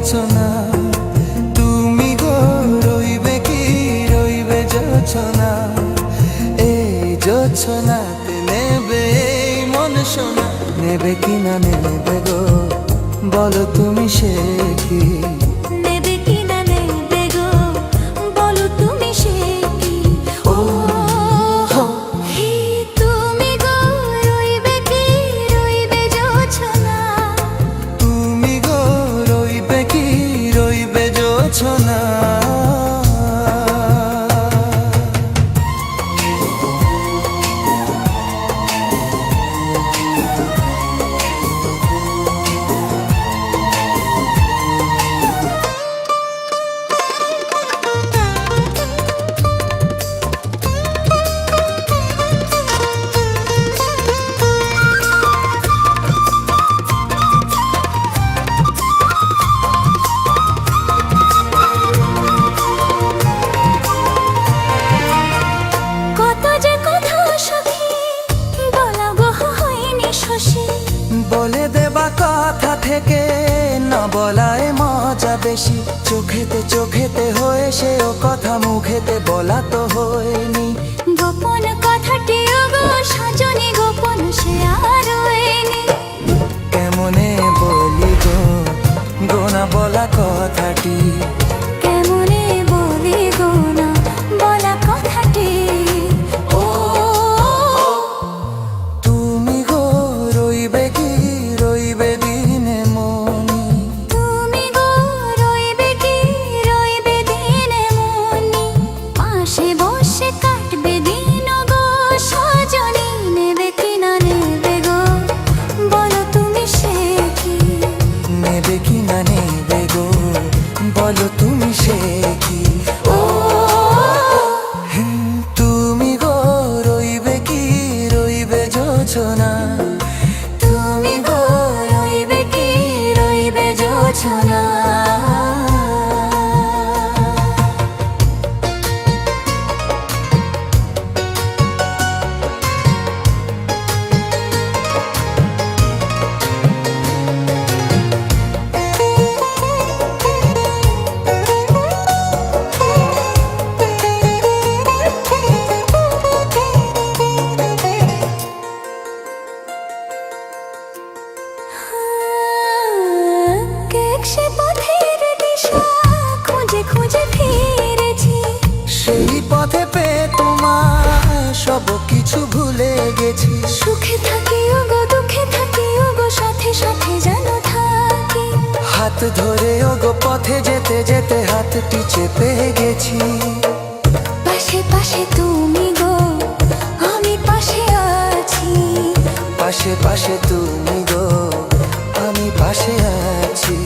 রচনা। তুমি গো রইবে কি রইবে যোছনা, এই যোছনাতে নেবে এই মন সোনা। নেবে কি না নেবে গো বলো তুমি সে কি? নেবে কি না নেবে গো বলো তুমি সে কি? ও হো হে তুমি গো রইবে কি রইবে যোছনা। তুমি গো রইবে কি রইবে যোছনা। বলে দেবা কথা থেকে না বলায় মজা বেশি। চোখেতে চোখেতে হয়ে সেও কথা মুখেতে বলা তো হয়নি। গোপন কথাটি গো সজনী গোপন সে আর হয়নি। কেমনে বলি গো গোনা বলা কথাটি? কেমনে বলি গো না বলা কথাটি? ও তুমি গো রইবে কি রইবে দিনে মনি। তুমি গো রইবে কি রইবে দিনে মনি। পাশে বসে কাটবে দিন গো সজনী। নেবে কি না নেবে গো বলো তুমি সে কি? নেবে কি না নেবে গো বলো তুমি সে কি? ও তুমি গো রইবে কি রইবে যোছনা। তুমি গো রইবে কি রইবে যোছনা। সে পথের দিশা খুঁজে খুঁজে ফিরেছি। সেই পথে পেয়ে তোমার সব কিছু ভুলে গেছি। সুখে থাকি ওগো দুঃখে থাকি ওগো সাথে সাথে যেন থাকি। হাত ধরে ওগো পথে যেতে যেতে হাতটি চেপে গেছি। পাশে পাশে তুমি গো আমি পাশে আছি। পাশে পাশে তুমি গো আমি পাশে আছি।